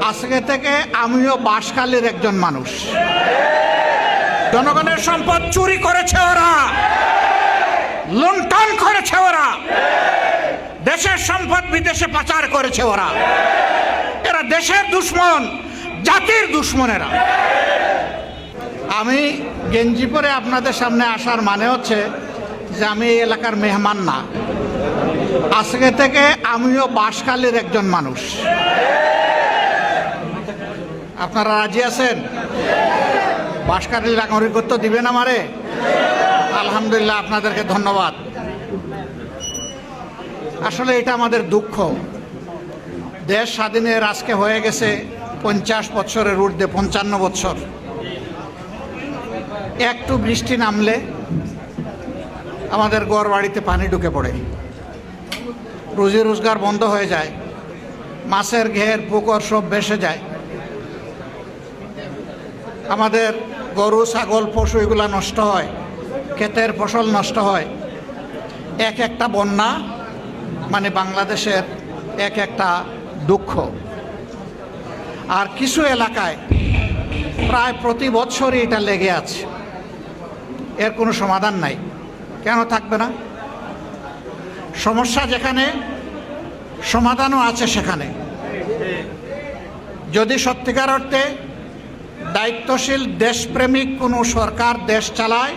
আজকে থেকে আমিও বাঁশখালীর একজন মানুষ। জনগণের সম্পদ চুরি করেছে ওরা, লুণ্ঠন করেছে ওরা, দেশের সম্পদ বিদেশে পাচার করেছে ওরা। এরা দেশের দুশ্মন, জাতির দুশ্মনেরা। আমি গেঞ্জি পরে আপনাদের সামনে আসার মানে হচ্ছে যে আমি এই এলাকার মেহমান না। আজকে থেকে আমিও বাঁশখালীর একজন মানুষ। আপনারা রাজি আছেন? বাঁশখালীর নাগরিকত্ব দিবেন আমারে? আলহামদুলিল্লাহ, আপনাদেরকে ধন্যবাদ। আসলে এটা আমাদের দুঃখ। দেশ স্বাধীনের আজকে হয়ে গেছে 50 বছরের ঊর্ধ্বে, 55 বছর। একটু বৃষ্টি নামলে আমাদের ঘর বাড়িতে পানি ঢুকে পড়ে, রুজি রোজগার বন্ধ হয়ে যায়, মাছের ঘের পুকুর সব ভেসে যায়, আমাদের গরু ছাগল পশু এগুলা নষ্ট হয়, ক্ষেতের ফসল নষ্ট হয়। এক একটা বন্যা মানে বাংলাদেশের এক একটা দুঃখ। আর কিছু এলাকায় প্রায় প্রতি বছরই এটা লেগে আছে, এর কোনো সমাধান নাই। কেন থাকবে না? সমস্যা যেখানে, সমাধানও আছে সেখানে। যদি সত্যিকার অর্থে দায়িত্বশীল দেশপ্রেমিক কোনো সরকার দেশ চালায়,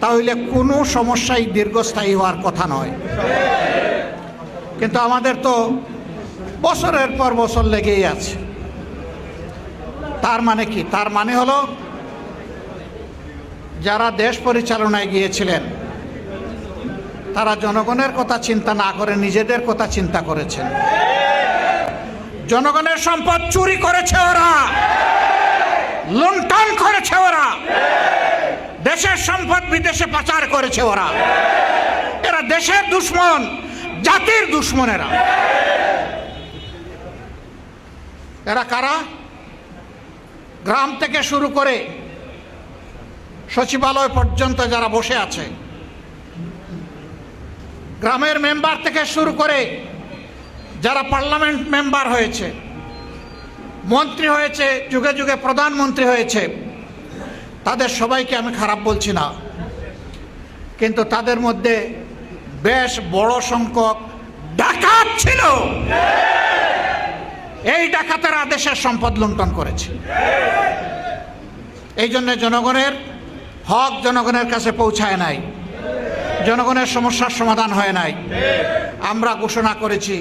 তাহলে কোনো সমস্যাই দীর্ঘস্থায়ী হওয়ার কথা নয়। কিন্তু আমাদের তো বছরের পর বছর লেগেই আছে। তার মানে কি? তার মানে হলো যারা দেশ পরিচালনায় গিয়েছিলেন তারা জনগণের কথা চিন্তা না করে নিজেদের কথা চিন্তা করেছেন। জনগণের সম্পদ চুরি করেছে ওরা, লুণ্ঠন করেছে ওরা, দেশের সম্পদ বিদেশে পাচার করেছে ওরা। এরা দেশের দুশ্মন, জাতির দুশ্মনেরা। এরা কারা? গ্রাম থেকে শুরু করে সচিবালয় পর্যন্ত যারা বসে আছে, গ্রামের মেম্বার থেকে শুরু করে যারা পার্লামেন্ট মেম্বার হয়েছে, মন্ত্রী হয়েছে, যুগে যুগে প্রধানমন্ত্রী হয়েছে, তাদের সবাইকে আমি খারাপ বলছি না। কিন্তু তাদের মধ্যে বেশ বড় সংখ্যক ডাকাত ছিল। এই ডাকাতেরা দেশের সম্পদ লুণ্ঠন করেছে। এই জন্য জনগণের হক জনগণের কাছে পৌঁছায় নাই, জনগণের সমস্যার সমাধান হয় নাই। আমরা ঘোষণা করেছি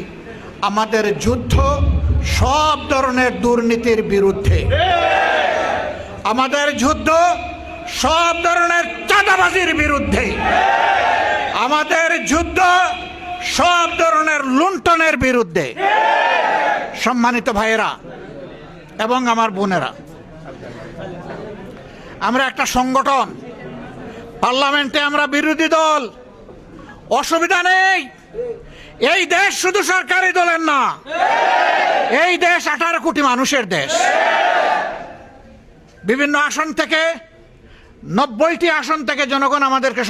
আমাদের যুদ্ধ সব ধরনের দুর্নীতির বিরুদ্ধে, আমাদের যুদ্ধ সব ধরনের চাঁদাবাজির বিরুদ্ধে, আমাদের যুদ্ধ সব ধরনের লুণ্ঠনের বিরুদ্ধে। সম্মানিত ভাইয়েরা এবং আমার বোনেরা, আমরা একটা সংগঠন, পার্লামেন্টে আমরা বিরোধী দল, অসুবিধা নেই। এই দেশ শুধু সরকারি দলের না, এই দেশ 18 কোটি মানুষের দেশ। বিভিন্ন আসন থেকে 90টি আসন থেকে জনগণ আমাদেরকে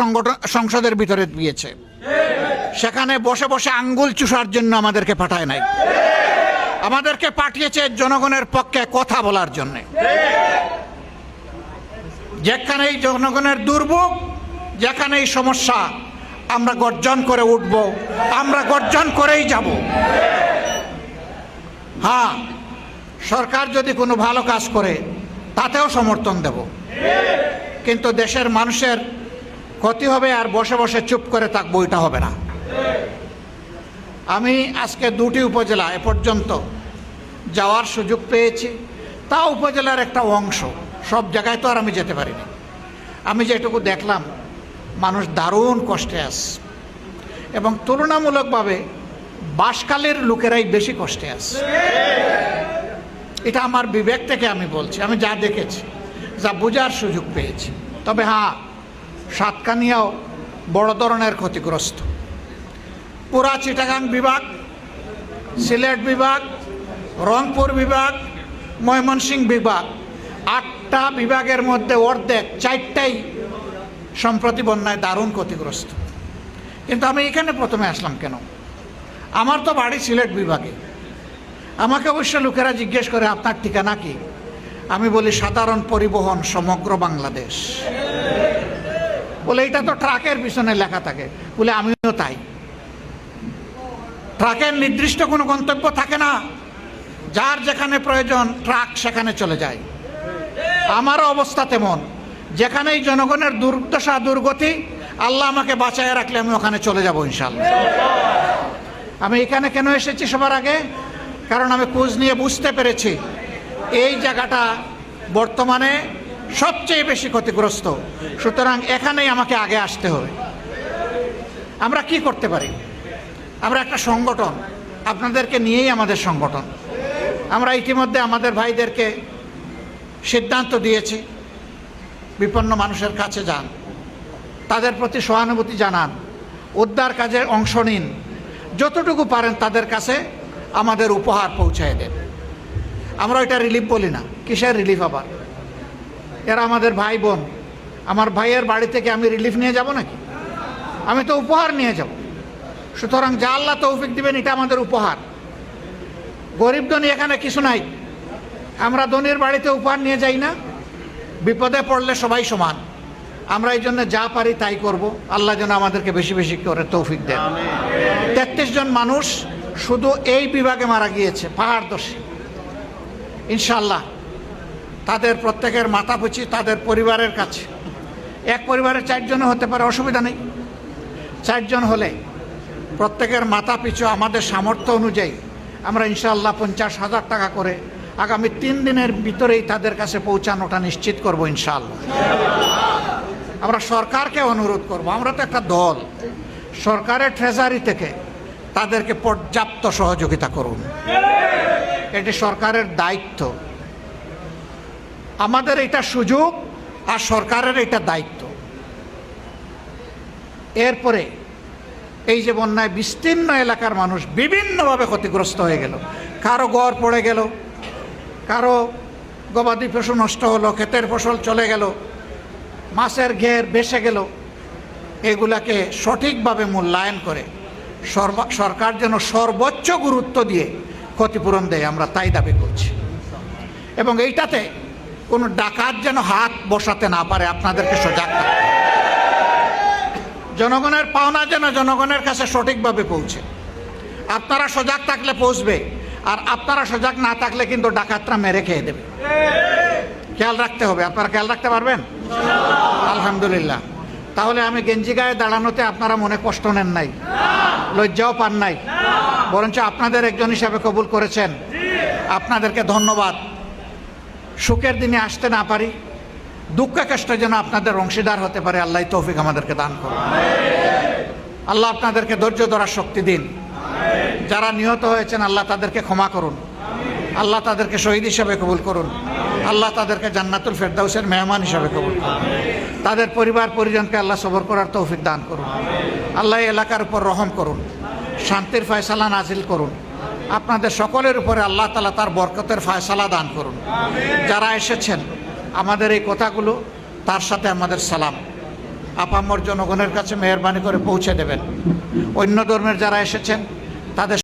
সংসদের ভিতরে দিয়েছে। সেখানে বসে বসে আঙ্গুল চুষার জন্য আমাদেরকে পাঠায় নাই, আমাদেরকে পাঠিয়েছে জনগণের পক্ষে কথা বলার জন্য। যেখানেই জনগণের দুর্ভোগ, যেখানেই সমস্যা, আমরা গর্জন করে উঠব, আমরা গর্জন করেই যাব। হ্যাঁ, সরকার যদি কোনো ভালো কাজ করে তাতেও সমর্থন দেব, কিন্তু দেশের মানুষের ক্ষতি হবে আর বসে বসে চুপ করে থাকবো, এটা হবে না। আমি আজকে 2টি উপজেলা এ পর্যন্ত যাওয়ার সুযোগ পেয়েছি, তা উপজেলার একটা অংশ, সব জায়গায় তো আর আমি যেতে পারিনি। আমি যেটুকু দেখলাম, মানুষ দারুণ কষ্টে আছে এবং তুলনামূলকভাবে বাঁশখালীর লোকেরাই বেশি কষ্টে আছে। এটা আমার বিবেক থেকে আমি বলছি, আমি যা দেখেছি, যা বোঝার সুযোগ পেয়েছি। তবে হ্যাঁ, সাতকানিয়াও বড় ধরনের ক্ষতিগ্রস্ত। পুরা চিটাগাং বিভাগ, সিলেট বিভাগ, রংপুর বিভাগ, ময়মনসিংহ বিভাগ, 8টা বিভাগের মধ্যে অর্ধেক 4টাই সম্প্রতি বন্যায় দারুণ ক্ষতিগ্রস্ত। কিন্তু আমি এখানে প্রথমে আসলাম কেন? আমার তো বাড়ি সিলেট বিভাগে। আমাকে অবশ্য লোকেরা জিজ্ঞেস করে আপনার ঠিকানা কি, আমি বলি সাধারণ পরিবহন সমগ্র বাংলাদেশ। বলে এটা তো ট্রাকের পিছনে লেখা থাকে। বলে আমিও তাই। ট্রাকের নির্দিষ্ট কোনো গন্তব্য থাকে না, যার যেখানে প্রয়োজন ট্রাক সেখানে চলে যায়। আমারও অবস্থা তেমন, যেখানেই জনগণের দুর্দশা দুর্গতি আল্লাহ আমাকে বাঁচায় রাখলে আমি ওখানে চলে যাব ইনশাআল্লাহ। আমি এখানে কেন এসেছি সবার আগে? কারণ আমি খোঁজ নিয়ে বুঝতে পেরেছি এই জায়গাটা বর্তমানে সবচেয়ে বেশি ক্ষতিগ্রস্ত। সুতরাং এখানেই আমাকে আগে আসতে হবে। আমরা কি করতে পারি? আমরা একটা সংগঠন, আপনাদেরকে নিয়েই আমাদের সংগঠন। আমরা ইতিমধ্যে আমাদের ভাইদেরকে সিদ্ধান্ত দিয়েছি, বিপন্ন মানুষের কাছে যান, তাদের প্রতি সহানুভূতি জানান, উদ্ধার কাজে অংশ নিন, যতটুকু পারেন তাদের কাছে আমাদের উপহার পৌঁছায় দেন। আমরা এটা রিলিফ বলি না। কিসের রিলিফ আবার? এরা আমাদের ভাই বোন। আমার ভাইয়ের বাড়ি থেকে আমি রিলিফ নিয়ে যাব নাকি? আমি তো উপহার নিয়ে যাব। সুতরাং যা আল্লাহ তৌফিক দিবেন এটা আমাদের উপহার। গরিব ধনী এখানে কিছু নাই। আমরা ধনীর বাড়িতে উপহার নিয়ে যাই না। বিপদে পড়লে সবাই সমান। আমরা এই জন্য যা পারি তাই করব। আল্লাহ যেন আমাদেরকে বেশি বেশি করে তৌফিক দেন। 33 জন মানুষ শুধু এই বিভাগে মারা গিয়েছে, পাহাড়দর্শী। ইনশাআল্লাহ তাদের প্রত্যেকের মাথাপিছু তাদের পরিবারের কাছে, এক পরিবারের 4 জনও হতে পারে, অসুবিধা নেই। 4 জন হলে প্রত্যেকের মাথা পিছু আমাদের সামর্থ্য অনুযায়ী আমরা ইনশাআল্লাহ 50,000 টাকা করে আগামী 3 দিনের ভিতরেই তাদের কাছে পৌঁছানোটা নিশ্চিত করব ইনশাআল্লাহ। আমরা সরকারকে অনুরোধ করব, আমরা তো একটা দল, সরকারের ট্রেজারি থেকে তাদেরকে পর্যাপ্ত সহযোগিতা করুন। এটি সরকারের দায়িত্ব। আমাদের এটা সুযোগ আর সরকারের এটা দায়িত্ব। এরপরে এই যে বন্যায় বিস্তীর্ণ এলাকার মানুষ বিভিন্নভাবে ক্ষতিগ্রস্ত হয়ে গেল। কারো ঘর পড়ে গেল, কারো গবাদি পশু নষ্ট হলো, ক্ষেতের ফসল চলে গেল, মাছের ঘের ভেসে গেল। এগুলাকে সঠিকভাবে মূল্যায়ন করে সরকার যেন সর্বোচ্চ গুরুত্ব দিয়ে ক্ষতিপূরণ দেয়, আমরা তাই দাবি করছি। এবং এইটাতে কোনো ডাকাত যেন হাত বসাতে না পারে, আপনাদেরকে সজাগ থাকতে হবে। জনগণের পাওনা যেন জনগণের কাছে সঠিকভাবে পৌঁছে। আপনারা সজাগ থাকলে পৌঁছবে, আর আপনারা সজাগ না থাকলে কিন্তু ডাকাতরা মেরে খেয়ে দেবে। খেয়াল রাখতে হবে। আপনারা খেয়াল রাখতে পারবেন? আলহামদুলিল্লাহ। তাহলে আমি গেঞ্জি গায়ে দাঁড়ানোতে আপনারা মনে কষ্ট নেন নাই, লজ্জাও পান নাই, বরঞ্চ আপনাদের একজন হিসাবে কবুল করেছেন। আপনাদেরকে ধন্যবাদ। সুখের দিনে আসতে না পারি, দুঃখ কষ্ট যেন আপনাদের অংশীদার হতে পারে, আল্লাহ তৌফিক আমাদেরকে দান করুন। আল্লাহ আপনাদেরকে ধৈর্য ধরার শক্তি দিন। যারা নিহত হয়েছেন আল্লাহ তাদেরকে ক্ষমা করুন, আল্লাহ তাদেরকে শহীদ হিসাবে কবুল করুন, আল্লাহ তাদেরকে জান্নাতুল ফেরদাউসের মেহমান হিসাবে কবুল করুন। তাদের পরিবার পরিজনকে আল্লাহ সবর করার তৌফিক দান করুন। আল্লাহ এলাকার উপর রহম করুন, শান্তির ফয়সালা নাজিল করুন। আপনাদের সকলের উপরে আল্লাহ তাআলা তার বরকতের ফয়সালা দান করুন। যারা এসেছেন আমাদের এই কথাগুলো তার সাথে আমাদের সালাম আপামর জনগণের কাছে মেহরবানি করে পৌঁছে দেবেন। অন্য ধর্মের যারা এসেছেন তাদের